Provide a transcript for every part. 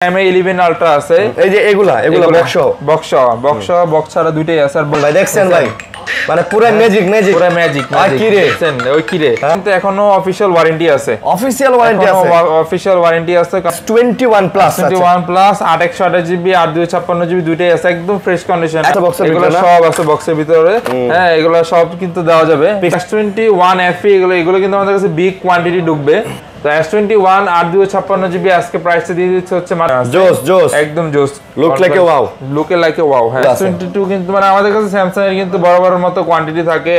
M11 ultra আছে এই যে এগুলা বক্স ছাড়া দুইটাই আছে আর ভাই দেখছেন ভাই মানে পুরো ম্যাজিক আর কি রে দেখছেন ওই কি রে কিন্তু এখনো অফিশিয়াল ওয়ারেন্টি আছে 21 প্লাস 8/128GB 8/256GB দুইটাই আছে একদম ফ্রেশ কন্ডিশন এগুলো সব আছে বক্সের ভিতরে হ্যাঁ এগুলো সব কিন্তু দেওয়া যাবে S21 FE এগুলো কিন্তু আমাদের কাছে বিগ কোয়ান্টিটি ঢুকবে তো S21 8/256GB আজকে প্রাইসটা দিয়ে দিচ্ছে হচ্ছে জোস একদম জোস লুক লাইক এ ওয়াও হ্যাঁ S22 কিন্তু মানে আমাদের কাছে স্যামসাং এর কিন্তু বড় মতো কোয়ান্টিটি থাকে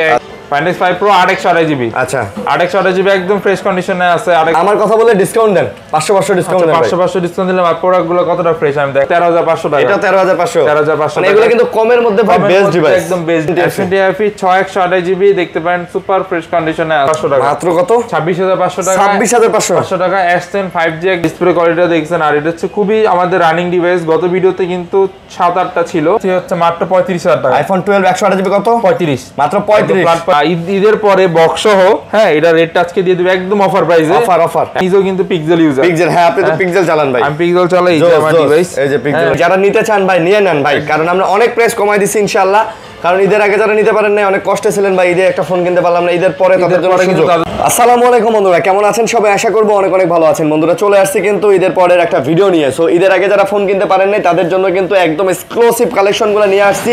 Find X5 Pro 8/128GB আচ্ছা 8/128GB একদম ফ্রেশ কন্ডিশনে আছে আমার কথা বলে ডিসকাউন্ট দেন 500 ডিসকাউন্ট দেন 500 ডিসকাউন্ট দিলে আমার প্রোডাক্টগুলো কতটা ফ্রেশ আমি দেখ 13500 টাকা এটা 13500 মানে এগুলো কিন্তু কমের মধ্যে ভাই বেস্ট ডিভাইস একদম বেস্ট S20 6/128GB দেখতে পারেন সুপার ফ্রেশ কন্ডিশনে 500 টাকা মাত্র কত 26500 টাকা 26500 টাকা S10 5G ডিসপ্লে কোয়ালিটি দেখছেন আর এটা হচ্ছে খুবই আমাদের রানিং ডিভাইস গত ভিডিওতে কিন্তু 7-8টা ছিল এটা হচ্ছে মাত্র 35000 টাকা iPhone 12 128GB কত 35 মাত্র 35 ঈদের পরে বক্স সহ হ্যাঁ এটা রেট আজকে দিয়ে দিবে একদম অফার প্রাইসে অফার নিজেও কিন্তু পিক্সেল ইউজার হ্যাঁ আপনি তো পিক্সেল চালান ভাই আমি পিক্সেল চালাই এই যে আমার ডিভাইস এই যে পিক্সেল যারা নিতে চান ভাই নিয়ে নেন ভাই কারণ আমরা অনেক প্রাইস কমাই দিছি ইনশাআল্লাহ কারণ ঈদের আগে যারা নিতে পারেন না অনেক কষ্টে ছিলেন ভাই ঈদে একটা ফোন কিনতে পারলাম না ঈদের পরে তাদের জন্য সুযোগ আসসালামু আলাইকুম বন্ধুরা কেমন আছেন সবাই আশা করব অনেক ভালো আছেন বন্ধুরা চলে আসছে কিন্তু ঈদের পরের একটা ভিডিও নিয়ে সো ঈদের আগে যারা ফোন কিনতে পারেন না তাদের জন্য কিন্তু একদম এক্সক্লুসিভ কালেকশনগুলো নিয়ে আসছি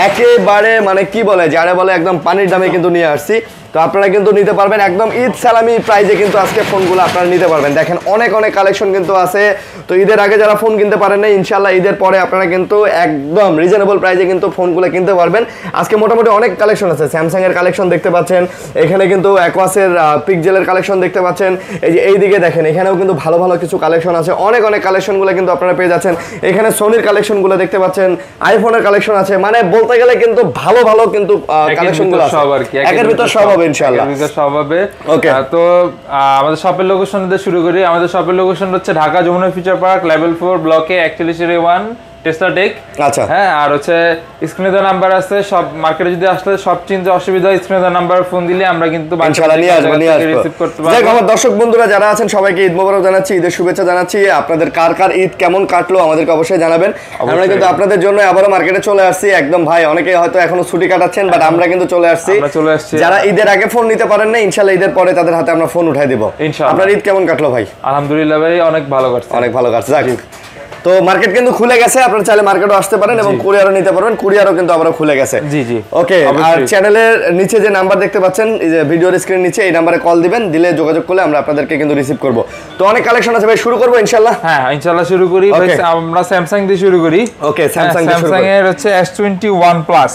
একেবারে মানে কি বলে যারা বলে একদম পানির দামে কিন্তু নিয়ে আসছি তো আপনারা কিন্তু নিতে পারবেন একদম ঈদ সালামি প্রাইজে কিন্তু আজকে ফোনগুলো আপনারা নিতে পারবেন দেখেন অনেক কালেকশন কিন্তু আছে তো ঈদের আগে যারা ফোন কিনতে পারেন না ইনশাআল্লাহ ঈদের পরে আপনারা কিন্তু একদম রিজনেবল প্রাইজে কিন্তু ফোনগুলো কিনতে পারবেন আজকে মোটামুটি অনেক কালেকশন আছে স্যামসাং এর কালেকশন দেখতে পাচ্ছেন এখানে কিন্তু অ্যাকোয়াসের পিক্সেলের কালেকশন দেখতে পাচ্ছেন এই যে এইদিকে দেখেন এখানেও কিন্তু ভালো কিছু কালেকশন আছে অনেক কালেকশনগুলো কিন্তু আপনারা পেয়ে যাচ্ছেন এখানে সোনির কালেকশনগুলো দেখতে পাচ্ছেন আইফোনের কালেকশন আছে মানে বলতে গেলে কিন্তু ভালো কিন্তু কালেকশনগুলো আছে একের ভিতর সব হবে ইনশাআল্লাহ সব হবে তো আমাদের শপের লোকেশন দিয়ে শুরু করি আমাদের শপের লোকেশন হচ্ছে Dhaka Jamuna future park level 4 ব্লকে 4101 টেসলা টেক আচ্ছা হ্যাঁ আর হচ্ছে স্ক্রিনে দেওয়া নাম্বার আছে সব মার্কেটে যদি আসলে সব চিনতে অসুবিধা স্ক্রিনে দেওয়া নাম্বার ফোন দিলে আমরা কিন্তু ইনশাআল্লাহ নিয়ে আসব রিসিভ করতে পারবো দেখো আমার দর্শক বন্ধুরা যারা আছেন সবাইকে ঈদ মোবারক জানাচ্ছি ঈদের শুভেচ্ছা জানাচ্ছি আপনাদের কার ঈদ কেমন কাটলো আমাদেরকে অবশ্যই জানাবেন আমরা কিন্তু আপনাদের জন্য আবারো মার্কেটে চলে আসছি একদম ভাই অনেকেই হয়তো এখনো ছুটি কাটাচ্ছেন বাট আমরা কিন্তু চলে আসছি যারা ঈদের আগে ফোন নিতে পারেন না ইনশাআল্লাহ ঈদের পরে তাদের হাতে আমরা ফোন উঠাই দেব ইনশাআল্লাহ আপনার ঈদ কেমন কাটলো ভাই আলহামদুলিল্লাহ ভাই অনেক ভালো কাটছে যাক তো মার্কেট কিন্তু খুলে গেছে আপনারা চাইলে মার্কেটও আসতে পারেন এবং কুরিয়ারও নিতে পারবেন কুরিয়ারও কিন্তু আবারো খুলে গেছে জি ওকে আর চ্যানেলের নিচে যে নাম্বার দেখতে পাচ্ছেন এই যে ভিডিওর স্ক্রিনের নিচে এই নম্বরে কল দিবেন দিলে যোগাযোগ করলে আমরা আপনাদেরকে কিন্তু রিসিভ করব তো অনেক কালেকশন আছে ভাই শুরু করব ইনশাআল্লাহ হ্যাঁ ইনশাআল্লাহ শুরু করি আমরা স্যামসাং দিয়ে শুরু করি ওকে স্যামসাং এর হচ্ছে S21 প্লাস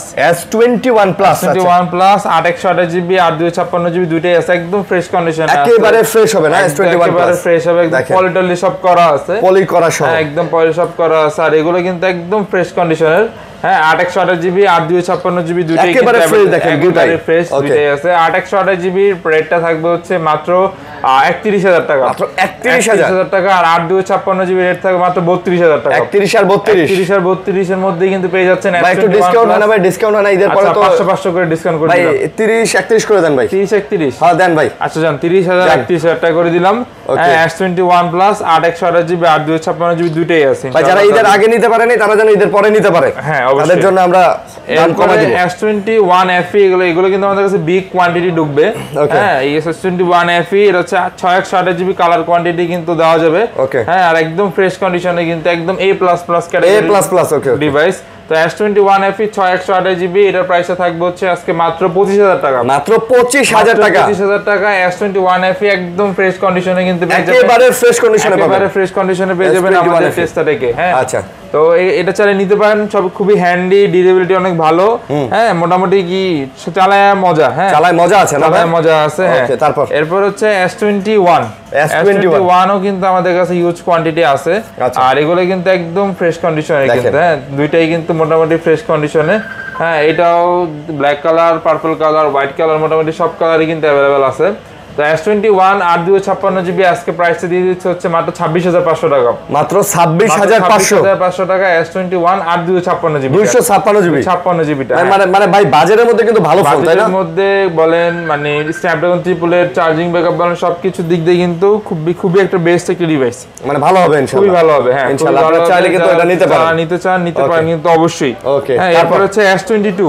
8/128GB 8/256GB দুইটাই আছে একদম ফ্রেশ কন্ডিশনে একেবারে ফ্রেশ হবে না S21 একেবারে ফ্রেশ হবে একদম পলিটলি সব করা আছে পলি করা সব একদম সব করা আছে আর এগুলো কিন্তু একদম ফ্রেশ কন্ডিশনের হ্যাঁ 8/128GB 8/256GB দুইটাই একেবারে ফ্রেশ দেখেন দুইটাই ফ্রেশ দুইটাই আছে 8/128GB রেটটা থাকবে হচ্ছে মাত্র 31000 টাকা মাত্র 31000 টাকা আর 8/256GB রেট থাকবে মাত্র 32000 টাকা 31 আর 32 এর মধ্যে কিন্তু পেয়ে যাচ্ছেন ভাই একটু ডিসকাউন্ট হয় না ভাই ডিসকাউন্ট হয় না ঈদের পরে তো 500 করে ডিসকাউন্ট করে দিলাম ভাই 30 31 করে দেন ভাই 30 31 হ্যাঁ দেন ভাই আচ্ছা জান 30000 31000 টাকা করে দিলাম S21 প্লাস 8/128GB 8/256GB দুইটাই আছে ভাই যারা ঈদের আগে নিতে পারেনি তারা যেন ঈদের পরে নিতে পারে হ্যাঁ তাদের জন্য আমরা দাম কমাই দেব S21 FE এগুলো কিন্তু আমাদের কাছে বিগ কোয়ান্টিটি ঢুকবে হ্যাঁ এই S21 FE এর হচ্ছে 6/128GB কালার কোয়ান্টিটি কিন্তু দেওয়া যাবে হ্যাঁ আর একদম ফ্রেশ কন্ডিশনে কিন্তু একদম A++ ক্যাটাগরি ওকে ডিভাইস তো S21 FE 6/128GB এটার প্রাইসটা থাকবে হচ্ছে আজকে মাত্র 25000 টাকা মাত্র 25000 টাকা 25000 টাকা S21 FE একদম ফ্রেশ কন্ডিশনে কিন্তু পেয়ে যাবেন একেবারে ফ্রেশ কন্ডিশনে পাবেন একেবারে ফ্রেশ কন্ডিশনে পেয়ে যাবেন আমাদের টেস্টটা থেকে হ্যাঁ আচ্ছা তো এটা চালিয়ে নিতে পারেন সব খুবই হ্যান্ডি ডিউরেবিলিটি অনেক ভালো হ্যাঁ মোটামুটি কি চালায় মজা হ্যাঁ চালায় মজা আছে না চালায় মজা আছে হ্যাঁ তারপর এরপর হচ্ছে S21 ও কিন্তু আমাদের কাছে হিউজ কোয়ান্টিটি আছে আর এগুলো কিন্তু একদম ফ্রেশ কন্ডিশনে কিন্তু হ্যাঁ দুইটাই কিন্তু মোটামুটি ফ্রেশ কন্ডিশনে হ্যাঁ এটাও black colour purple colour white colour মোটামুটি সব কালারই কিন্তু अवेलेबल আছে তো S21 8/256GB আজকে প্রাইসে দিয়ে দিচ্ছে হচ্ছে মাত্র 26,500 টাকা। মাত্র 26,500 টাকা S21 8/256GB 256GB 56GB টা। মানে ভাই বাজেটের মধ্যে কিন্তু ভালো ফোন তাই না? বাজেটের মধ্যে বলেন মানে Snapdragon 3 এর চার্জিং ব্যাকআপ বলেন সবকিছু দিক দিয়ে কিন্তু খুবই একটা বেস্ট একটা ডিভাইস। মানে ভালো হবে ইনশাআল্লাহ। খুবই ভালো হবে হ্যাঁ ইনশাআল্লাহ। আপনারা চাইলে কিন্তু এটা নিতে পারেন। নিতে পারেন কিন্তু অবশ্যই। ওকে। হ্যাঁ এরপর হচ্ছে S22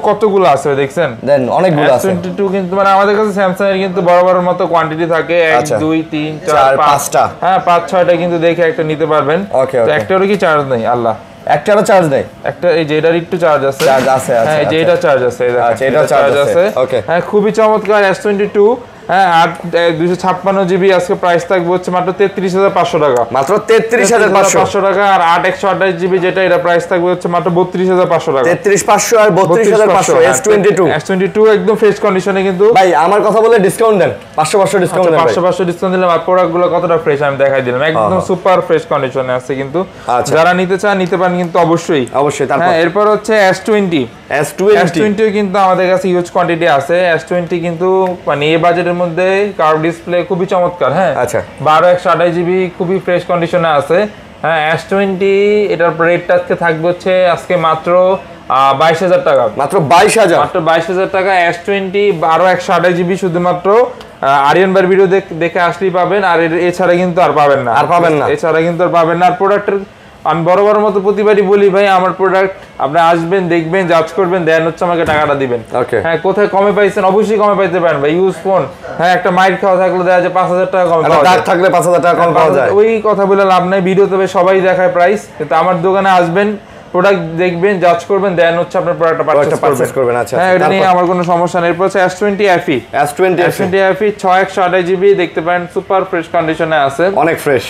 কতগুলো আছে দেখছেন? দেন অনেকগুলো আছে। S22 কিন্তু মানে আমাদের কাছে স্যামসাং এর কিন্তু বড় বড় মতো কোয়ান্টিটি থাকে 1 2 3 4 5টা। হ্যাঁ 5 6টা কিন্তু দেখে একটা নিতে পারবেন। তো একটারও কি চার্জ নেই আল্লাহ? একটারও চার্জ নেই। একটা এই যে এটার একটু চার্জ আছে। হ্যাঁ এই যে এটা চার্জ আছে। আচ্ছা এটা চার্জ আছে। ওকে। হ্যাঁ খুবই চমৎকার S22 হ্যাঁ 256GB আজকে প্রাইস থাকবে হচ্ছে মাত্র 33,500 টাকা। মাত্র 33,500 টাকা। আর 8/128GB যেটা এটা প্রাইস থাকবে হচ্ছে মাত্র 32,500 টাকা। 33,500 আর 32,500 S22 একদম ফ্রেশ কন্ডিশনে কিন্তু। ভাই আমার কথা বলে ডিসকাউন্ট দেন 500 ডিসকাউন্ট দেন। 500 ডিসকাউন্ট দিলাম। আর প্রোডাক্টগুলো কতটা ফ্রেশ আমি দেখাই দিলাম। একদম সুপার ফ্রেশ কন্ডিশনে আছে কিন্তু। যারা নিতে চান নিতে পারেন কিন্তু অবশ্যই। তারপর এরপর হচ্ছে S20 কিন্তু আমাদের কাছে হিউজ কোয়ান্টিটি আছে। S20 কিন্তু মানে এই বাজেটের মধ্যে কার্ভ ডিসপ্লে খুবই চমৎকার। হ্যাঁ আচ্ছা 12/128GB খুবই ফ্রেশ কন্ডিশনে আছে। হ্যাঁ S20 এটার রেটটা আজকে থাকবে হচ্ছে আজকে মাত্র 22,000 টাকা। মাত্র 22,000 টাকা। S20 12/128GB শুধুমাত্র আরিয়ান ভাইয়ের ভিডিও দেখে আসলেই পাবেন। আর এছাড়া কিন্তু আর পাবেন না। এছাড়া কিন্তু আর পাবেন না। আর প্রোডাক্টের আমি বড় মতো প্রতিবারই বলি ভাই আমার প্রোডাক্ট আপনি আসবেন দেখবেন জাজ করবেন দেন হচ্ছে আমাকে টাকাটা দিবেন। হ্যাঁ কোথায় কমে পাইছেন অবশ্যই কমে পাইতে পারেন ভাই। ইউজ ফোন হ্যাঁ একটা মাইর খাওয়া থাকলে দেওয়া যায় 5,000 টাকা কমে পাওয়া যায়। দাগ থাকলে 5,000 টাকা কম পাওয়া যায়। ওই কথা বলে লাভ নাই। ভিডিওতে সবাই দেখায় প্রাইস কিন্তু আমার দোকানে আসবেন প্রোডাক্ট দেখবেন জাজ করবেন দেন হচ্ছে আপনার প্রোডাক্টটা পারচেজ করবেন। আচ্ছা হ্যাঁ এটা নিয়ে আমার কোনো সমস্যা নেই। এরপর হচ্ছে S20 FE 6/128GB দেখতে পারেন সুপার ফ্রেশ কন্ডিশনে আছে। অনেক ফ্রেশ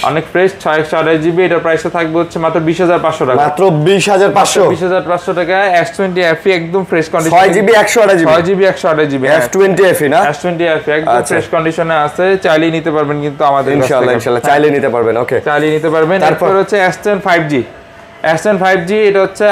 6/128GB এটার প্রাইসে থাকবে হচ্ছে মাত্র 20,500 টাকা। মাত্র 20,500 টাকা। S20 FE একদম fresh condition 6GB 128GB S20 FE না S20 FE একদম ফ্রেশ কন্ডিশনে আছে। চাইলেই নিতে পারবেন কিন্তু আমাদের ইনশাআল্লাহ চাইলেই নিতে পারবেন। ওকে চাইলেই নিতে পারবেন। তারপর হচ্ছে S10 5G এটা হচ্ছে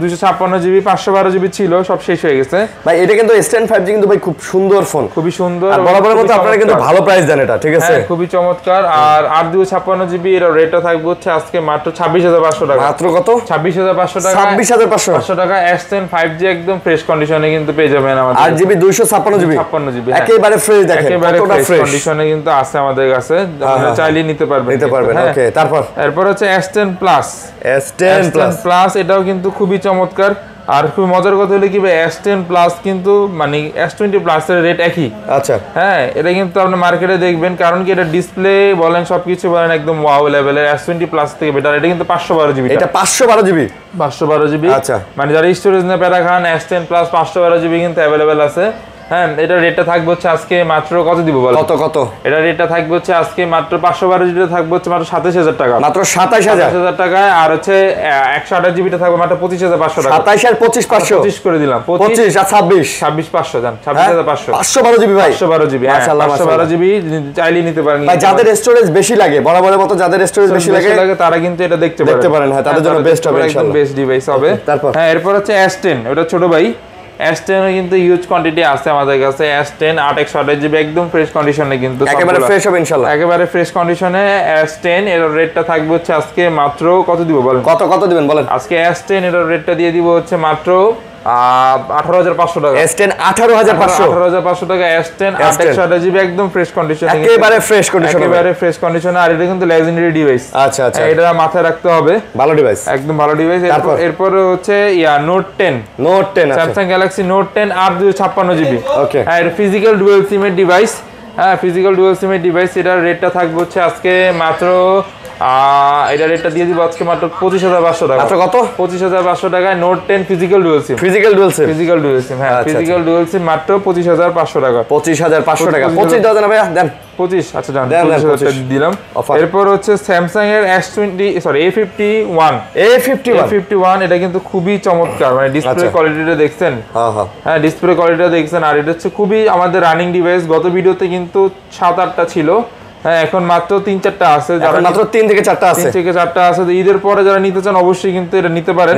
256GB 512GB ছিল সব শেষ হয়ে গেছে ভাই। এটা কিন্তু S10 5G কিন্তু ভাই খুব সুন্দর ফোন, খুবই সুন্দর। আর বরাবরের মতো আপনারা কিন্তু ভালো প্রাইস দেন এটা, ঠিক আছে? খুবই চমৎকার। আর 8/256GB এর রেটটা থাকবে হচ্ছে আজকে মাত্র 26,500 টাকা। মাত্র কত? 26,500 টাকা। 26,500 টাকা। S10 5G একদম ফ্রেশ কন্ডিশনে কিন্তু পেয়ে যাবেন আমাদের। 8GB 256GB একেবারে ফ্রেশ। দেখেন কতটা ফ্রেশ কন্ডিশনে কিন্তু আছে আমাদের কাছে। আপনারা চাইলেই নিতে পারবেন। ওকে এরপর হচ্ছে S10 Plus এটাও কিন্তু খুবই চমৎকার। আর খুব মজার কথা হলো কি ভাই S10 Plus কিন্তু মানে S20 Plus এর রেট একই। আচ্ছা হ্যাঁ এটা কিন্তু আপনি মার্কেটে দেখবেন কারণ কি এটা ডিসপ্লে বলেন সবকিছু বলেন একদম ওয়াও লেভেলের। S20 Plus থেকে বেটার। এটা কিন্তু 512GB। এটা 512GB আচ্ছা মানে যারা স্টোরেজ না প্যারা খান S10 Plus 512GB কিন্তু अवेलेबल আছে। হ্যাঁ এটা রেটটা থাকবে হচ্ছে আজকে মাত্র কত দিব বল? কত এটা রেটটা থাকবে হচ্ছে আজকে মাত্র 512GB থাকবে হচ্ছে মাত্র 27,000 টাকা। মাত্র 27,000 টাকা। আর হচ্ছে 128GB টা থাকবে মাত্র 25,500 টাকা। 27 আর 25,500 করে দিলাম। 25 আর 26,500 জান 26,500 512GB ভাই 512GB মাশাআল্লাহ 512GB চাইলেই নিতে পারেন। ভাই যাদের স্টোরেজ বেশি লাগে বরাবরের মতো যাদের স্টোরেজ বেশি লাগে তারা কিন্তু এটা দেখতে পারেন। হ্যাঁ তাদের জন্য বেস্ট হবে ইনশাআল্লাহ। একদম বেস্ট ডিভাইস হবে। হ্যাঁ এরপর হচ্ছে S10 ওটা ছোট ভাই। S10 এর কিন্তু হিউজ কোয়ান্টিটি আছে আমাদের কাছে। S10 8/128GB একদম ফ্রেশ কন্ডিশনে কিন্তু একেবারে ফ্রেশ হবে ইনশাআল্লাহ। একেবারে ফ্রেশ কন্ডিশনে S10 এর রেটটা থাকবে হচ্ছে আজকে মাত্র কত দিব বলেন? কত দিবেন বলেন? আজকে S10 এর রেটটা দিয়ে দিব হচ্ছে মাত্র 18,500 টাকা। S10 18,500 টাকা। S10 8/128GB একদম ফ্রেশ কন্ডিশনে একেবারে ফ্রেশ কন্ডিশনে। আর এটা কিন্তু লেজেন্ডারি ডিভাইস। আচ্ছা এটা মাথায় রাখতে হবে। ভালো ডিভাইস একদম ভালো ডিভাইস। এরপর হচ্ছে Note 10 Samsung Galaxy Note 10 8/256GB। ওকে হ্যাঁ এটা ফিজিক্যাল ডুয়াল সিম এর ডিভাইস। হ্যাঁ ফিজিক্যাল ডুয়াল সিম এর ডিভাইস। এটার রেটটা থাকবে হচ্ছে আজকে মাত্র এটা রেটটা দিয়ে দিব আজকে মাত্র 25,500 টাকা। মাত্র কত? 25,500 টাকায় Note 10 ফিজিক্যাল ডুয়াল সিম। হ্যাঁ ফিজিক্যাল ডুয়াল সিম মাত্র 25,500 টাকা। 25,500 টাকা। 25 দাও না ভাই দেন 25 আচ্ছা জান 25,000 দিলাম। এরপর হচ্ছে Samsung এর A51 এটা কিন্তু খুবই চমৎকার। মানে ডিসপ্লে কোয়ালিটিটা দেখছেন? হ্যাঁ ডিসপ্লে কোয়ালিটিটা দেখছেন। আর এটা হচ্ছে খুবই আমাদের রানিং ডিভাইস। গত ভিডিওতে কিন্তু 7-8টা ছিল। হ্যাঁ এখন মাত্র 3-4টা আছে, যারা মাত্র 3 থেকে 4টা আছে, 3 থেকে 4টা আছে। তো ঈদের পরে যারা নিতে চান অবশ্যই কিন্তু এটা নিতে পারেন।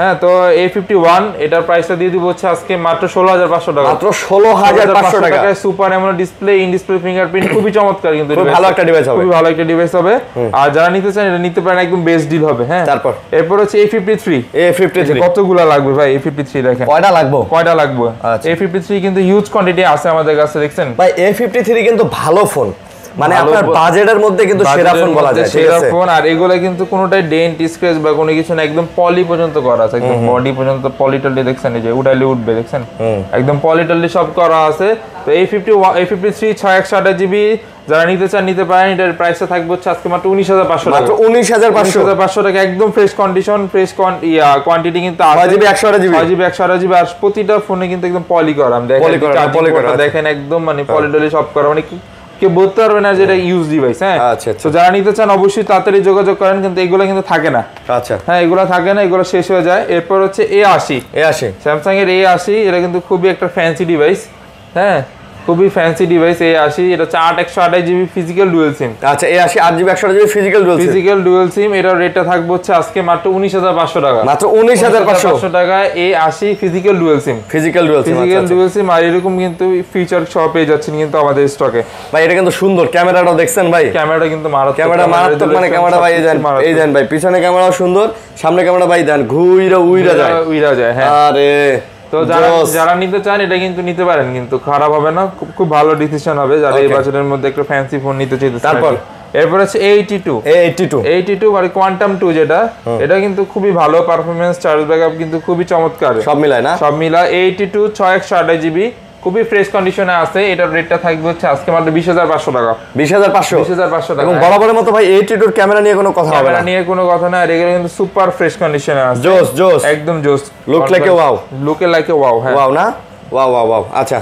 হ্যাঁ তো A51 এটার প্রাইসটা দিয়ে দিব হচ্ছে আজকে মাত্র 16500 টাকা। মাত্র 16500 টাকায় super AMOLED display, in display fingerprint, খুবই চমৎকার কিন্তু খুব ভালো একটা ডিভাইস হবে, খুবই ভালো একটা ডিভাইস হবে। আর যারা নিতে চান এটা নিতে পারেন, একদম বেস্ট ডিল হবে। হ্যাঁ এরপর হচ্ছে A53 কতগুলো লাগবে ভাই? A53 দেখেন কয়টা লাগবে। A53 কিন্তু হিউজ কোয়ান্টিটি আছে আমাদের কাছে, দেখছেন ভাই A53 কিন্তু ভালো ফোন, মানে আপনার বাজেটের মধ্যে কিন্তু সেরা ফোন বলা যায়, সেরা ফোন। আর এগুলা কিন্তু কোনোটাই ডেন্ট স্ক্র্যাচ বা কোনো কিছু না, একদম পলি পর্যন্ত করা আছে, একদম বডি পর্যন্ত পলিটলি, দেখছেন এই যে উঠাইলে উঠবে, দেখছেন একদম পলিটলি সব করা আছে। তো A53 6128GB যারা নিতে চান নিতে পারেন। এটার প্রাইসটা থাকবে হচ্ছে আজকে মাত্র 19500 টাকা। মাত্র 19500 টাকা, একদম ফ্রেশ কন্ডিশন, ফ্রেশ কোয়ান্টিটি কিন্তু 6GB 128GB আর প্রতিটা ফোনে কিন্তু একদম পলি করা। দেখেন একদম মানে পলিটলি সব করা, মানে কেউ বলতে পারবে না যে এটা ইউজ ডিভাইস। হ্যাঁ তো যারা নিতে চান অবশ্যই তাড়াতাড়ি যোগাযোগ করেন, কিন্তু এগুলো কিন্তু থাকে না। আচ্ছা হ্যাঁ এগুলো থাকে না, এগুলো শেষ হয়ে যায়। এরপর হচ্ছে A80 স্যামসাং এর A80, এটা কিন্তু খুবই একটা ফ্যান্সি ডিভাইস। হ্যাঁ খুবই ফ্যান্সি ডিভাইস A80, এটা হচ্ছে 8/128GB ফিজিক্যাল ডুয়াল সিম। আচ্ছা A80 8GB 128GB physical dual SIM, এটার রেটটা থাকবে হচ্ছে আজকে মাত্র 19500 টাকা। মাত্র 19500 টাকা A80 ফিজিক্যাল ডুয়াল সিম। আর এরকম কিন্তু ফিচার সব পেয়ে যাচ্ছেন কিন্তু আমাদের স্টকে। ভাই এটা কিন্তু সুন্দর, ক্যামেরাটাও দেখছেন ভাই, ক্যামেরাটা কিন্তু মারাত্মক, মানে ক্যামেরা ভাই এই দেন ভাই, পিছনে ক্যামেরাও সুন্দর, সামনে ক্যামেরা ভাই দেন উইরা যায়। হ্যাঁ আরে তো যারা নিতে চান এটা কিন্তু নিতে পারেন, কিন্তু খারাপ হবে না, খুব ভালো ডিসিশন হবে যারা এই বাজেটের মধ্যে একটা ফ্যান্সি ফোন নিতে চাইতেছেন। তারপর এরপর আছে A82 মানে কোয়ান্টাম 2, যেটা এটা কিন্তু খুবই ভালো পারফরম্যান্স, চার্জ ব্যাকআপ কিন্তু খুবই চমৎকার, সব মিলায় না, সব মিলায়। A82 6128GB খুবই ফ্রেশ কন্ডিশনে আছে। এটার রেটটা থাকবে হচ্ছে আজকে মাত্র 20500 টাকা। 20500 টাকা। এবং বরাবরের মতো ভাই A82 এর ক্যামেরা নিয়ে কোনো কথা হবে না, ক্যামেরা নিয়ে কোনো কথা না, আর এগুলো কিন্তু সুপার ফ্রেশ কন্ডিশনে আছে, জোস একদম জোস, লুক লাইক এ ওয়াও, হ্যাঁ ওয়াও না, ওয়াও। আচ্ছা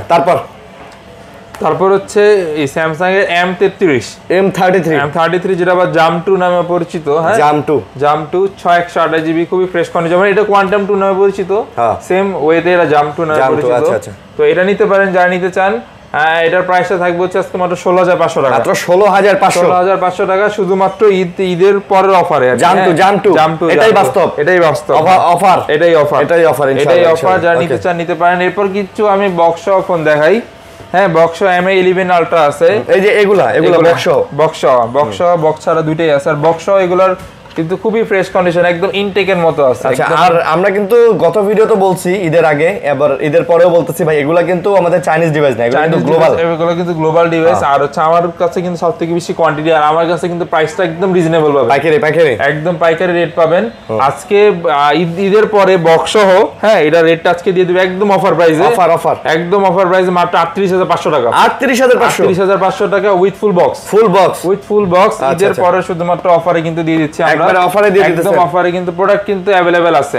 তারপর হচ্ছে এই স্যামসাং এর M33 যেটা আবার জাম 2 নামে পরিচিত। হ্যাঁ জাম 2 6128GB খুবই ফ্রেশ কন্ডিশন, এটা কোয়ান্টাম 2 নামে পরিচিত, সেম ওয়েতে এটা জাম 2 নামে পরিচিত। তো এটা নিতে পারেন যারা নিতে চান। এটার প্রাইসটা থাকবে হচ্ছে আজকে মাত্র 16500 টাকা। মাত্র 16500 টাকা, শুধুমাত্র ঈদের পরের অফারে। জাম 2 এটাই বাস্তব অফার, এটাই অফার যারা নিতে চান নিতে পারেন। এরপর কিছু আমি বক্স ফোন দেখাই। হ্যাঁ বক্স MA11 আলট্রা আছে, এই যে এগুলা বক্স ছাড়া দুইটাই আছে। আর বক্স এগুলার কিন্তু খুবই ফ্রেশ কন্ডিশন, একদম ইনটেকের মতো আছে। আচ্ছা আর আমরা কিন্তু গত ভিডিওতে বলছি ঈদের আগে, এবার ঈদের পরেও বলতেছি ভাই, এগুলা কিন্তু আমাদের চাইনিজ ডিভাইস না, এগুলো কিন্তু গ্লোবাল, এগুলো কিন্তু গ্লোবাল ডিভাইস। আর হচ্ছে আমার কাছে কিন্তু সবথেকে বেশি কোয়ান্টিটি, আর আমার কাছে কিন্তু প্রাইসটা একদম রিজনেবল পাবেন, পাইকারি একদম পাইকারি রেট পাবেন। আজকে ঈদের পরে বক্স সহ হ্যাঁ এটা রেটটা আজকে দিয়ে দিবে একদম অফার প্রাইসে, একদম অফার প্রাইসে মাত্র 38500 টাকা। 38500 টাকা উইথ ফুল বক্স। ঈদের পরে শুধুমাত্র অফারে কিন্তু দিয়ে দিচ্ছি আমরা, অফারে দিয়ে দিতেছি, একদম অফারে কিন্তু প্রোডাক্ট কিন্তু अवेलेबल আছে,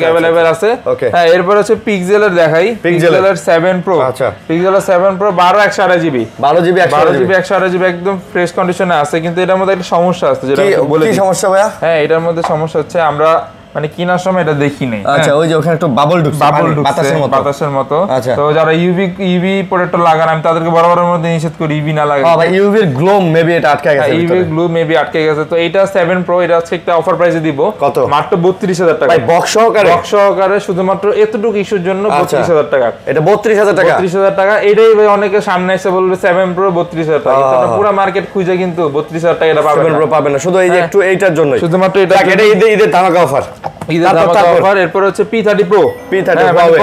अवेलेबल আছে। হ্যাঁ এরপর হচ্ছে পিক্সেলের দেখাই, পিক্সেলের 7 প্রো। আচ্ছা পিক্সেলের 7 প্রো 12/128GB 12GB একদম ফ্রেশ কন্ডিশনে আছে, কিন্তু এটার মধ্যে একটা সমস্যা আছে, যেটা বলে কি সমস্যা ভাইয়া? হ্যাঁ এটার মধ্যে সমস্যা হচ্ছে আমরা মানে কিনার সময় এটা দেখি নাই। আচ্ছা ওই যে ওখানে একটু বাবল ঢুকছে বাতাসের মতো। তো যারা ইউভি প্রোটেক্টর লাগান আমি তাদেরকে বরাবরের মধ্যে নিষেধ করি ইউভি না লাগাতে। ভাই ইউভির গ্লো মেবি এটা আটকে গেছে, ইউভি গ্লো মেবি আটকে গেছে। তো এটা 7 প্রো, এটা আজকে একটা অফার প্রাইসে দিব কত? মাত্র 32000 টাকা। ভাই বক্স সহকারে শুধুমাত্র এতটুকু ইস্যুর জন্য 32000 টাকা। এটা 32000 টাকা, 32000 টাকা। এটাই ভাই অনেকে সামনে এসে বলবে 7 প্রো 32000 টাকা, কিন্তু পুরো মার্কেট খুঁজে কিন্তু 32000 টাকা এটা পাবেন না, 7 প্রো পাবেন না, শুধু এই যে একটু এইটার জন্য, শুধুমাত্র এটা ঈদের ধামাকা অফার, ঈদের ধামাকা অফার। এরপর হচ্ছে P30 Pro,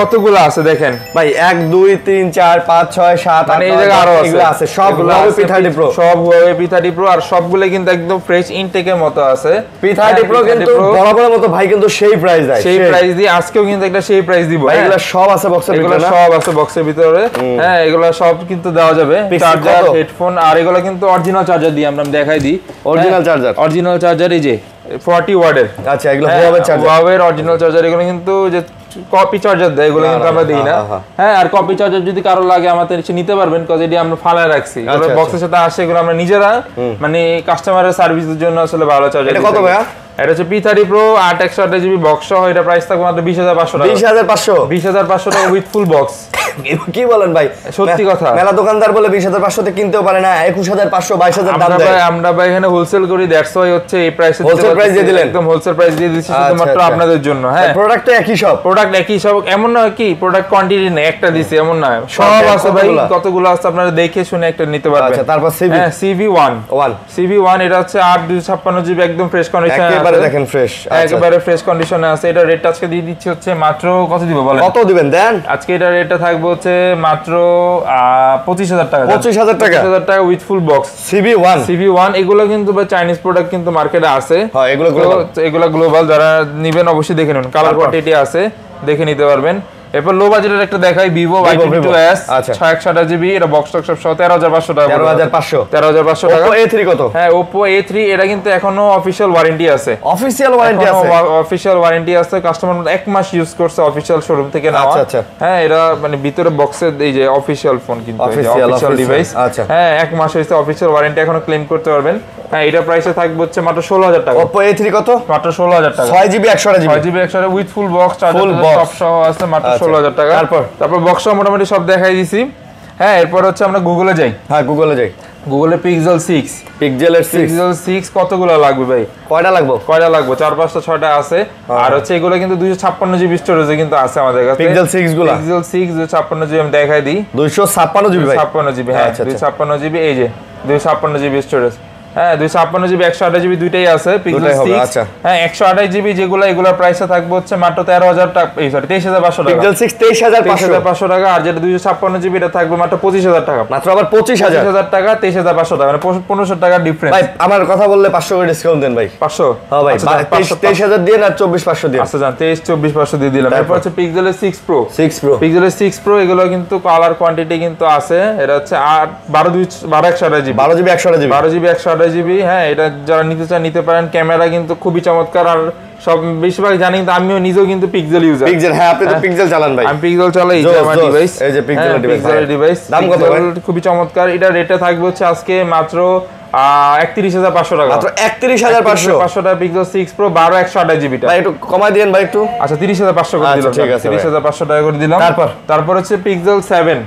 কতগুলো আছে দেখেন ভাই, 1 2 3 4 5 6 7 8 এই জায়গা আরো আছে, সব Huawei P30 Pro, সব Huawei P30 Pro, আর সবগুলো কিন্তু একদম ফ্রেশ ইনটেকের মতো আছে। P30 Pro কিন্তু বরাবরের মতো ভাই কিন্তু সেই প্রাইস দেয়, সেই প্রাইস দিয়ে আজকেও কিন্তু একটা সেই প্রাইস দিব। এগুলো সব আছে বক্সের ভিতরে, এগুলো সব আছে বক্সের ভিতরে। হ্যাঁ এগুলো সব কিন্তু দেওয়া যাবে, চার্জার, হেডফোন, আর এগুলো কিন্তু অরিজিনাল চার্জার দিয়ে আমরা দেখাই দিই, অরিজিনাল চার্জার এই যে 40 ওয়াটের। আচ্ছা এগুলো Huawei এর অরিজিনাল চার্জার, এগুলো কিন্তু যে কপি চার্জার দেয় এগুলো কিন্তু আমরা দেই না। হ্যাঁ আর কপি চার্জার যদি কারো লাগে আমাদের এসে নিতে পারবেন, কারণ এটি আমরা ফালায় রাখছি, এগুলো বক্সের সাথে আসে, এগুলো আমরা নিজেরা মানে কাস্টমারের সার্ভিসের জন্য আসলে ভালো চার্জার। এটা কত ভাইয়া? এটা হচ্ছে P30 Pro 8/128GB বক্স সহ, এটা প্রাইস থাকবে মাত্র 20500 টাকা। 20500 টাকা উইথ ফুল বক্স, কি বলেন ভাই, সত্যি কথা। মেলা দোকানদার বলে 20,500 তে কিনতেও পারে না, 21,500 22,000 দাম দেয়। আমরা ভাই এখানে হোলসেল করি, দ্যাটস ওয়াই হচ্ছে এই প্রাইসে হোলসেল প্রাইস দিয়ে দিলেন। একদম হোলসেল প্রাইস দিয়ে দিচ্ছি শুধুমাত্র আপনাদের জন্য। হ্যাঁ, প্রোডাক্ট তো একই সব, প্রোডাক্ট একই সব, এমন না কি প্রোডাক্ট কোয়ান্টিটি নেই একটা দিছি এমন না, সব আছে ভাই, কতগুলো আছে আপনারা দেখে শুনে একটা নিতে পারবেন। আচ্ছা, তারপর সিভি, হ্যাঁ CV1 এটা হচ্ছে 8 256 GB একদম ফ্রেশ কন্ডিশনে আছে, একেবারে দেখেন ফ্রেশ, একেবারে ফ্রেশ কন্ডিশনে আছে। এটা রেট আজকে দিয়ে দিচ্ছি হচ্ছে মাত্র কত দিব বলেন? কত দিবেন দেন? আজকে এটা রেটটা থাকবে হচ্ছে মাত্র 25,000 টাকা। 25,000 টাকা, 25,000 টাকা উইথ ফুল বক্স। CV1 এগুলো কিন্তু বা চাইনিজ প্রোডাক্ট কিন্তু মার্কেটে আছে। হ্যাঁ, এগুলো গ্লোবাল, যারা নেবেন অবশ্যই দেখে নেবেন, কালার কোয়ান্টিটি আছে, দেখে নিতে পারবেন। এরপর লো বাজেটের একটা দেখাই, Vivo Y22s 628GB, এটা বক্স টক সব সহ 13,500 টাকা। 13,500 টাকা। Oppo A3 কত? হ্যাঁ, Oppo A3 এটা কিন্তু এখনো অফিশিয়াল ওয়ারেন্টি আছে। অফিশিয়াল ওয়ারেন্টি আছে, কাস্টমার 1 মাস ইউজ করছে অফিশিয়াল শোরুম থেকে নেওয়া। আচ্ছা। হ্যাঁ, এটা মানে ভিতরে বক্সে এই যে অফিশিয়াল ফোন কিন্তু অফিশিয়াল ডিভাইস। আচ্ছা, হ্যাঁ, 1 মাস হইছে অফিশিয়াল ওয়ারেন্টি, এখনো ক্লেম করতে পারবেন। হ্যাঁ, এটা প্রাইসে থাকবে হচ্ছে মাত্র 16,000 টাকা। Oppo A3 কত? মাত্র 16,000 টাকা। 6GB 128GB, 6GB 128GB with full box, charger সব সহ আছে, মাত্র 16,000 টাকা। তারপর বক্সটা মোটামুটি সব দেখাই দিছি। হ্যাঁ, এরপর হচ্ছে আমরা গুগলে যাই। হ্যাঁ, গুগলে গুগলে Pixel 6 কতগুলো লাগবে ভাই? কয়টা লাগবে? 4 5টা 6টা আছে। আর হচ্ছে এগুলো কিন্তু 256GB স্টোরেজে কিন্তু আছে আমাদের কাছে। Pixel 6 গুলো, Pixel 6 256GB আমি দেখাই দিই। 256GB ভাই, 56GB, হ্যাঁ 256GB, এই যে 256GB স্টোরেজ। হ্যাঁ, 256GB 128GB দুইটাই আছে Pixel 6। আচ্ছা, হ্যাঁ, 128GB যেগুলো, এগুলোর প্রাইসে থাকবে হচ্ছে মাত্র 13,000 টাকা, সরি 23,500 টাকা। Pixel 6 23,500 টাকা। আর যেটা 256GB এটা থাকবে মাত্র 25,000 টাকা। মাত্র আবার 25,000 টাকা, 23,500 টাকা, মানে 1500 টাকা ডিফারেন্স। ভাই আমার কথা বললে 500 করে ডিসকাউন্ট দেন ভাই। 500? হ্যাঁ ভাই, 23,000 দিয়ে না 24,500 দিয়ে। আচ্ছা জান, 23-24,500 দিয়ে দিলাম। এরপর হচ্ছে Pixel 6 Pro। Pixel 6 Pro এগুলো কিন্তু কালার কোয়ান্টিটি কিন্তু আছে, এটা হচ্ছে 12 128GB। হ্যাঁ, এটা যারা নিতে চান নিতে পারেন। ক্যামেরা কিন্তু খুবই চমৎকার, আর সব বেশিরভাগ জানি, কিন্তু আমিও নিজেও কিন্তু পিক্সেল ইউজার। হ্যাঁ, আপনি তো পিক্সেল চালান ভাই। আমি পিক্সেল চালাই, এই যে আমার ডিভাইস, এই যে পিক্সেল ডিভাইস। দাম কত ভাই? খুবই চমৎকার। এটা রেটটা থাকবে হচ্ছে আজকে মাত্র 31,500 টাকা। মাত্র 31,500 টাকা Pixel 6 Pro 12 128GB টা। ভাই একটু কমাই দেন ভাই একটু। আচ্ছা, 30,500 করে দিলাম। ঠিক আছে, 30,500 টাকা করে দিলাম। তারপর হচ্ছে Pixel 7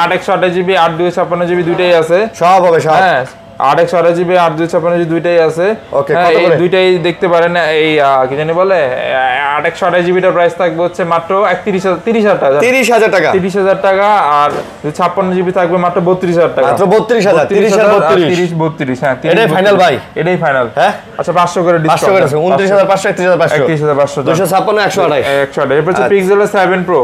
8 128GB 8 256GB দুইটাই আছে। সব হবে সব। হ্যাঁ, 8 128GB 8 256GB দুইটাই আছে। এই দুইটাই দেখতে পারেন। এই কি জানি বলে 8 128GB টার প্রাইস থাকবে হচ্ছে মাত্র 30,000 টাকা। 30,000 টাকা। আর 56GB থাকবে মাত্র 32,000 টাকা। মাত্র 32,000। 30 আর 32। হ্যাঁ, এটাই ফাইনাল ভাই, এটাই ফাইনাল। হ্যাঁ, আচ্ছা 500 করে ডিসকাউন্ট। 29,500 31,500 256 128। এরপর হচ্ছে Pixel 7 Pro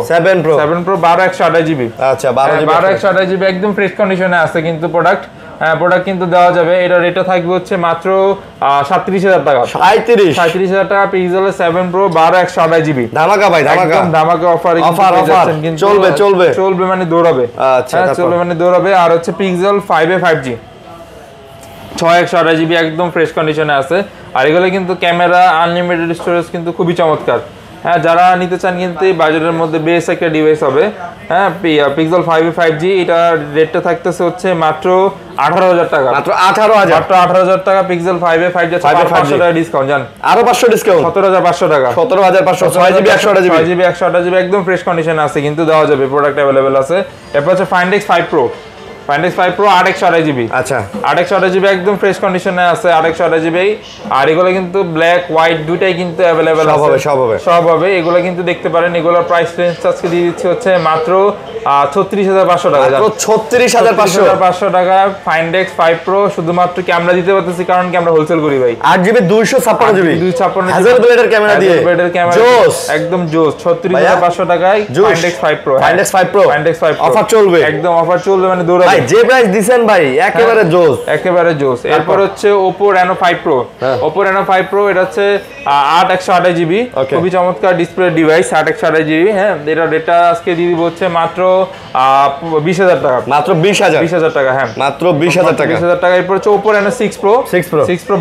12 128GB। আচ্ছা, 12 128GB একদম ফ্রেশ কন্ডিশনে আছে কিন্তু প্রোডাক্ট। হ্যাঁ, প্রোডাক্ট কিন্তু দেওয়া যাবে। এটা রেটটা থাকবে হচ্ছে মাত্র 37,000 টাকা। 37,000 টাকা Pixel 7 Pro 12 128GB। ধামাকা ভাই, ধামাকা অফার কিন্তু চলবে মানে দৌড়াবে। আচ্ছা, চলবে মানে দৌড়াবে। আর হচ্ছে Pixel 5a 5G 6 128GB একদম ফ্রেশ কন্ডিশনে আছে। আর এগুলো কিন্তু ক্যামেরা, আনলিমিটেড স্টোরেজ কিন্তু খুবই চমৎকার। হ্যাঁ, যারা নিতে চান কিন্তু এই বাজেটের মধ্যে বেশ একটা ডিভাইস হবে। হ্যাঁ, Pixel 5a 5G এটা রেটটা থাকতেছে হচ্ছে মাত্র 18,000 টাকা। মাত্র 18,000 টাকা Pixel 5a 5G 500 টাকা ডিসকাউন্ট জান। আরো 500 ডিসকাউন্ট, 17,500 টাকা। 17,500 6GB 128GB একদম ফ্রেশ কন্ডিশনে আছে কিন্তু দেওয়া যাবে, প্রোডাক্ট अवेलेबल আছে। এরপর হচ্ছে Find X5 Pro 8 128GB। আচ্ছা, 8 128GB একদম ফ্রেশ কন্ডিশনে আছে, 8 128GB। আর এগুলো কিন্তু ব্ল্যাক হোয়াইট দুইটাই কিন্তু अवेलेबल আছে। সব হবে। এগুলো কিন্তু দেখতে পারেন। এগুলোর প্রাইস রেঞ্জ আজকে দিয়ে দিচ্ছি হচ্ছে মাত্র 36,500 টাকা। মাত্র 36,500 টাকা Find X5 Pro। শুধুমাত্র ক্যামেরা দিতে পারতেছি কারণ কি আমরা হোলসেল করি ভাই। 8GB 256GB 256 হাজার ব্লেডের ক্যামেরা দিয়ে জোস, একদম জোস। 36,500 টাকায় Find X5 Pro। Find X5 Pro offer চলবে, একদম অফার চলবে, মানে দৌড়াবে। যে প্রাইস দিবেন ভাই একেবারে জোস। এরপর হচ্ছে Oppo Reno 5 Pro। Oppo Reno 5 Pro এটা হচ্ছে 8 128GB, খুবই চমৎকার ডিসপ্লে ডিভাইস। 8 128GB। হ্যাঁ, এটা রেটটা আজকে দিয়ে দিব হচ্ছে মাত্র 20,000 টাকা। মাত্র 20,000 টাকা। হ্যাঁ, মাত্র 20,000 টাকা। 20,000 টাকা। এরপর হচ্ছে Oppo Reno 6 Pro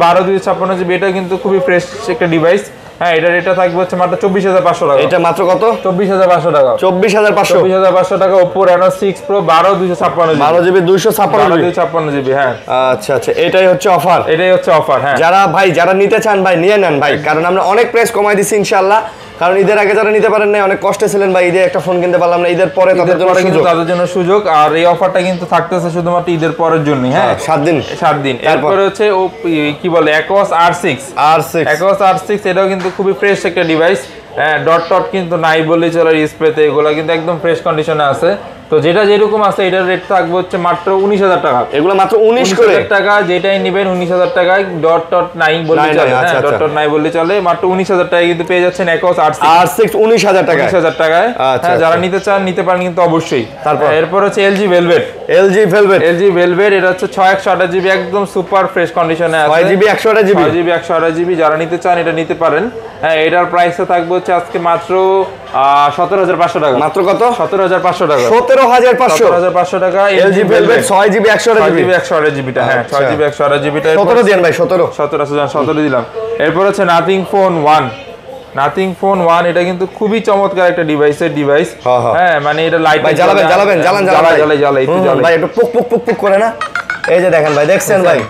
12 256GB। এটা কিন্তু খুবই ফ্রেশ একটা ডিভাইস। হ্যাঁ, এটা রেটটা থাকবে হচ্ছে মাত্র 24,500 টাকা। এটা মাত্র কত? 24,500 টাকা। 24,500 টাকা Oppo Reno 6 Pro 12 256GB 256GB। হ্যাঁ, আচ্ছা, এটাই হচ্ছে অফার। হ্যাঁ, যারা নিতে চান ভাই নিয়ে নেন ভাই, কারণ আমরা অনেক প্রাইস কমাই দিছি ইনশাআল্লাহ। কারণ ঈদের আগে যারা নিতে পারেন না অনেক কষ্টে ছিলেন ভাই, ঈদে একটা ফোন কিনতে পারলাম না, ঈদের পরে তাদের জন্য সুযোগ। আর এই অফারটা কিন্তু থাকতেছে শুধুমাত্র ঈদের পরের জন্য। হ্যাঁ 7 দিন। এরপরে হচ্ছে ও কি বলে Aquos R6 Aquos R6 এটাও কিন্তু খুবই ফ্রেশ একটা ডিভাইস। ডট টট কিন্তু নাই বলেই চলে, ডিসপ্লেতে এগুলো কিন্তু একদম ফ্রেশ কন্ডিশনে আছে। তো যেটা যেরকম আছে এটার রেট থাকবে হচ্ছে মাত্র 19,000 টাকা। এগুলো মাত্র 19,000 টাকা, যেটাই নেবেন 19,000 টাকায়। ডট টট নাই বললে চলে, ডট টট নাই বললে চলে। মাত্র 19,000 টাকায় কিন্তু পেয়ে যাচ্ছেন Aquos R6 19,000 টাকায়। 19,000 টাকায়। যারা নিতে চান নিতে পারেন কিন্তু অবশ্যই। এরপর হচ্ছে LG Velvet এটা হচ্ছে 6128GB একদম সুপার ফ্রেশ কন্ডিশনে আছে। 6GB 128GB যারা নিতে চান এটা নিতে পারেন। হ্যাঁ এটার প্রাইসটা থাকবে হচ্ছে আজকে মাত্র 17,500 টাকা। মাত্র কত? 17,500 টাকা। 17,500 টাকা LG Velvet 6GB 128GB টা। হ্যাঁ 6GB 128GB টা 17 দেন ভাই, 17 দিলাম। এরপর হচ্ছে Nothing Phone 1 এটা কিন্তু খুবই চমৎকার একটা ডিভাইস। হ্যাঁ মানে এটা লাইট ভাই জ্বালাবেন একটু ভাই, একটু পুক পুক পুক পুক করে না। এই যে দেখেন ভাই, দেখছেন ভাই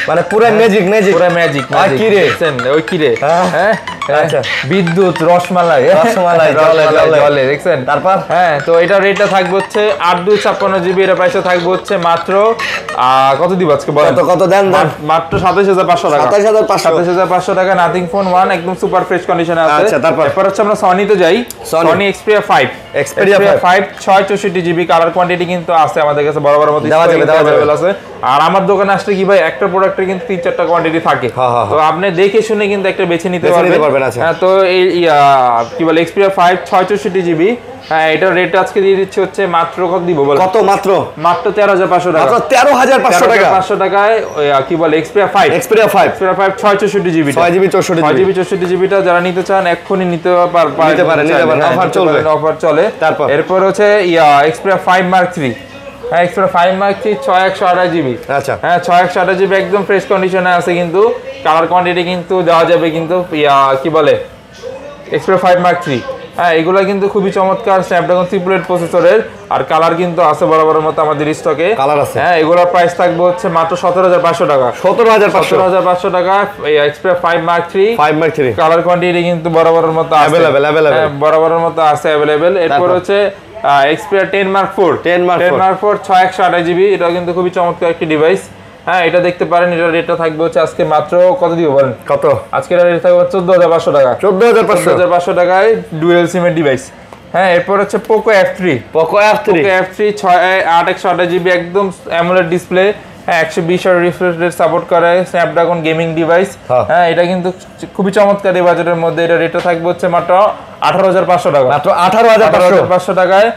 মানে পুরো ম্যাজিক কি রে দেখছেন? ওই কি রে? হ্যাঁ আচ্ছা, বিদ্যুৎ রসমালাই জলে দেখছেন। তারপর হ্যাঁ তো এটা রেটটা থাকবে হচ্ছে 8256GB। এর প্রাইসটা থাকবে হচ্ছে মাত্র কত দিব আজকে বলেন? কত দেন? মাত্র 27,500 টাকা। 27,500 টাকা Nothing Phone 1 একদম সুপার ফ্রেশ কন্ডিশনে আছে। আচ্ছা তারপর হচ্ছে আমরা সনিতে যাই। Sony Xperia 5 664GB colour quantity কিন্তু আছে আমাদের কাছে, বড় মতো अवेलेबल আছে। আর আমার দোকানে আসলে কি ভাই একটা প্রোডাক্টের কিন্তু 3-4টা কোয়ান্টিটি থাকে। তো আপনি দেখে শুনে কিন্তু একটা বেছে নিতে পারবেন। হ্যাঁ তো এই কি বলে Xperia 5 664GB। হ্যাঁ এটার রেট আজকে দিয়ে দিচ্ছি হচ্ছে মাত্র কত দিব বল? কত? মাত্র 13,500 টাকা। মাত্র 13,500 টাকায় কি বলে Xperia 5 664GB 6GB টা যারা নিতে চান এক্ষুনি নিতে পারেন। অফার চলে। তারপর এরপর হচ্ছে Xperia 5 Mark 3। হ্যাঁ Xperia 5 Mark 3 6128GB। আচ্ছা হ্যাঁ 6128GB একদম ফ্রেশ কন্ডিশনে আছে কিন্তু। কালার কোয়ান্টিটি কিন্তু দেওয়া যাবে কিন্তু কি বলে Xperia 5 Mark 3। হ্যাঁ এগুলো কিন্তু খুবই চমৎকার স্ন্যাপড্রাগন 3 প্রসেসরের। আর কালার কিন্তু আছে বরাবর মতো আমাদের স্টকে কালার আছে। হ্যাঁ এগুলোর প্রাইস থাকবে হচ্ছে মাত্র 17,500 টাকা। 17,500 টাকা Xperia 5 Mark 3 কালার কোয়ান্টিটি কিন্তু বরাবরের মতো अवेलेबल বরাবরের মতো আছে अवेलेबल। এরপর হচ্ছে Xperia 10 Mark 4 6128GB এটা কিন্তু খুবই চমৎকার একটি ডিভাইস। হ্যাঁ এটা দেখতে পারেন। এটার রেটটা থাকবে হচ্ছে আজকে মাত্র কত দিব বলেন? কত? আজকে এর রেট থাকবে 14,500 টাকা। 14,500 টাকায় ডুয়াল সিমের ডিভাইস। হ্যাঁ এরপর হচ্ছে Poco F3 8/128GB একদম অ্যামোলেড ডিসপ্লে। হ্যাঁ 120 রিফ্রেশ রেট সাপোর্ট করে, স্ন্যাপড্রাগন গেমিং ডিভাইস। হ্যাঁ এটা কিন্তু খুবই চমৎকার এই বাজেটের মধ্যে। এটা রেটটা থাকবে হচ্ছে মাত্র 18,500 টাকা। মাত্র 18,500 টাকায়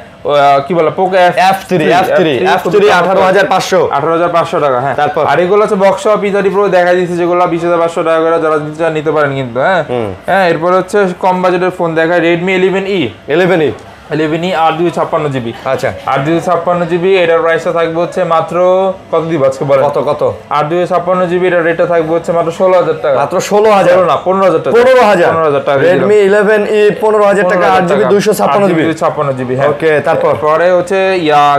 কি বলে Poco F3 18,500 টাকা। হ্যাঁ আর এগুলো হচ্ছে বক্স P30 Pro দেখা দিয়েছে যেগুলো 20,500 টাকা করে যারা নিতে পারেন কিন্তু। হ্যাঁ এরপর হচ্ছে কম বাজেটের ফোন দেখায় Redmi 11E 8/256GB। আচ্ছা 8/256GB এটার প্রাইসটা থাকবে হচ্ছে মাত্র কত দিব আজকে বলেন? কত? 8/256GB এর রেটটা থাকবে হচ্ছে মাত্র 16,000 টাকা। মাত্র 16,000 না 15,000 টাকা। 15,000 টাকা। Redmi 11E 15,000 টাকা 8GB 256GB। হ্যাঁ ওকে তারপর পরে হচ্ছে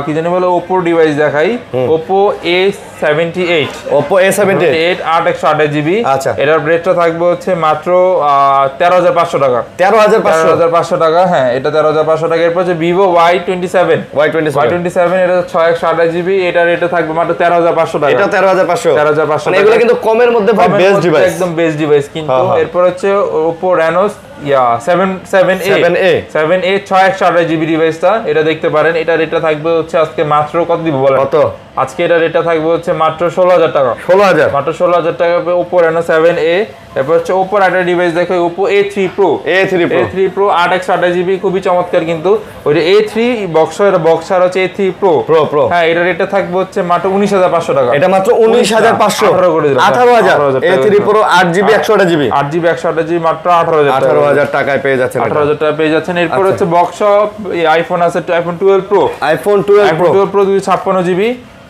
কি জানি বলে Oppo ডিভাইস দেখাই। Oppo A78 8/128GB। আচ্ছা এটার রেটটা থাকবে হচ্ছে মাত্র 13,500 টাকা। 13,500 টাকা। হ্যাঁ এটা 13,500 টাকা। এরপর হচ্ছে Vivo Y27 এটা 6/128GB। এটা রেটে থাকবে মাত্র 13,500 টাকা। এটা 13,500 মানে এগুলো কিন্তু কমের মধ্যে বেস্ট ডিভাইস, একদম বেস্ট ডিভাইস কিন্তু। এরপর হচ্ছে Oppo Reno 7A 6/128GB ডিভাইসটা এটা দেখতে পারেন। এটা রেটটা থাকবে হচ্ছে আজকে মাত্র কত দিব বলেন? কত? আজকে এটা রেটটা থাকবে হচ্ছে মাত্র 16,000 টাকা। মাত্র 16,000 টাকা Oppo Reno 7A। এরপর হচ্ছে Oppo একটা ডিভাইস দেখো Oppo A3 Pro 8/128GB খুবই চমৎকার কিন্তু। ওই যে A3 বক্সার হচ্ছে A3 Pro। হ্যাঁ এটা রেটটা থাকবে হচ্ছে মাত্র 19,500 টাকা। এটা মাত্র 19,500 করে দিলাম। 18,000 A3 Pro 8GB 128GB মাত্র 18,000 টাকায় পেয়ে যাচ্ছেন। 18,000 টাকা পেয়ে যাচ্ছেন। এরপর হচ্ছে বক্স আইফোন আছে iPhone 12 Pro 256GB।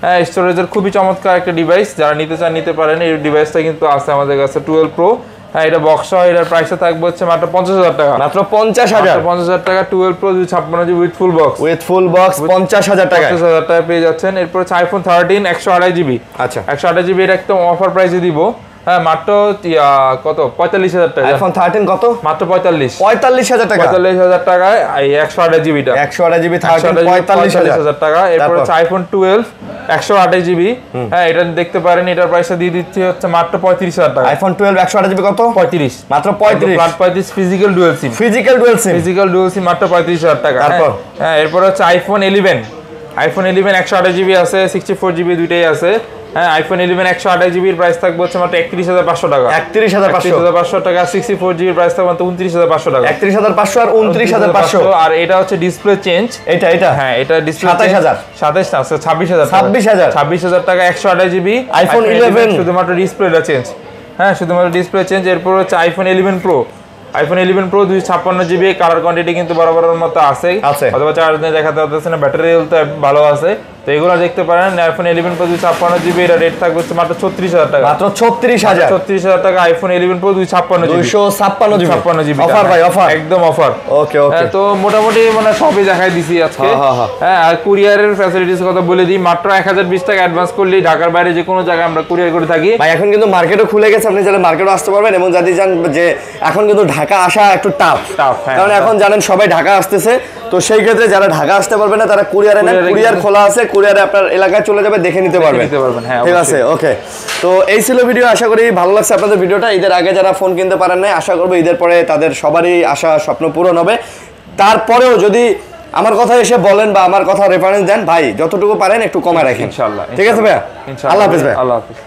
হ্যাঁ স্টোরেজের খুবই চমৎকার একটা ডিভাইস। যারা নিতে চান নিতে পারেন। এই ডিভাইসটা কিন্তু আছে আমাদের কাছে 12 Pro। হ্যাঁ এটা বক্স এটার প্রাইসটা থাকবে হচ্ছে মাত্র 50,000 টাকা। মাত্র 50,000 টাকা 12 Pro 256GB with full box 50,000 টাকা পেয়ে যাচ্ছেন। এরপর হচ্ছে iPhone 13 128GB। আচ্ছা 128GB এটা একদম অফার প্রাইসে দিব। হ্যাঁ মাত্র কত 45,000 টাকা। আইফোন 13 কত? মাত্র 45,000 টাকা। 45,000 টাকায় এই 128 জিবিটা 128 জিবি 45,000 টাকা। এরপর হচ্ছে আইফোন 12 128 জিবি। হ্যাঁ এটা দেখতে পারেন, এটার প্রাইসটা দিয়ে দিচ্ছি হচ্ছে মাত্র 35,000 টাকা। আইফোন 12 128 জিবি কত? 35, মাত্র 35 ফিজিক্যাল ডুয়াল সিম মাত্র 35,000 টাকা। হ্যাঁ এরপর হচ্ছে আইফোন 11 128 জিবি আছে, 64 জিবি দুইটাই আছে। হ্যাঁ আইফোন 11 128 জিবির প্রাইস থাকবে হচ্ছে মাত্র 31,500 টাকা। 31,500 টাকা। 64 জিবির প্রাইস থাকবে মাত্র 29,500 টাকা। 31,500 আর 29,500। আর এটা হচ্ছে ডিসপ্লে চেঞ্জ, এটা হ্যাঁ এটা ডিসপ্লে 27,000 না 26,000 টাকা। 128 জিবি আইফোন 11 শুধুমাত্র ডিসপ্লেটা চেঞ্জ। হ্যাঁ শুধুমাত্র ডিসপ্লে চেঞ্জ। এরপর হচ্ছে iPhone 11 pro 256 GB, colour quantity কিন্তু বরাবরের মতো আছে, অথবা চার্জ নিয়ে দেখাতে হচ্ছে না, ব্যাটারি হেলথ ভালো আছে। তো এগুলো দেখতে পারেন। আইফোন 11 প্রো 256 জিবি, এটা রেট থাকবে মাত্র 36,000 টাকা। মাত্র 36,000 টাকা। আইফোন 11 প্রো 256 জিবি অফার ভাই, অফার একদম অফার। ওকে ওকে। তো মোটামুটি মানে সবই দেখাই দিছি আজকে। হ্যাঁ আর কুরিয়ারের ফ্যাসিলিটিস কথা বলে দিই, মাত্র 1020 টাকা অ্যাডভান্স করলেই ঢাকার বাইরে যে কোনো জায়গায় আমরা কুরিয়ার করে থাকি। ভাই এখন কিন্তু মার্কেটও খুলে গেছে, আপনি চাইলে মার্কেটও আসতে পারবেন। এবং যদি জান যে এখন কিন্তু ঢাকা আসা একটু টাফ, কারণ এখন জানেন সবাই ঢাকা আসতেছে। তো সেই ক্ষেত্রে যারা ঢাকা আসতে পারবে না তারা কুরিয়ারে নেন, কুরিয়ার খোলা আছে, কুরিয়ারে আপনার এলাকায় চলে যাবে, দেখে নিতে পারবেন। হ্যাঁ ঠিক আছে ওকে। তো এই ছিল ভিডিও, আশা করি ভালো লাগছে আপনাদের ভিডিওটা। ঈদের আগে যারা ফোন কিনতে পারেন নাই, আশা করবো ঈদের পরে তাদের সবারই আশা স্বপ্ন পূরণ হবে। তারপরেও যদি আমার কথা এসে বলেন বা আমার কথা রেফারেন্স দেন, ভাই যতটুকু পারেন একটু কমায় রাখেন ইনশাআল্লাহ। ঠিক আছে ভাইয়া, আল্লাহ হাফেজ ভাই। আল্লাহ হাফেজ।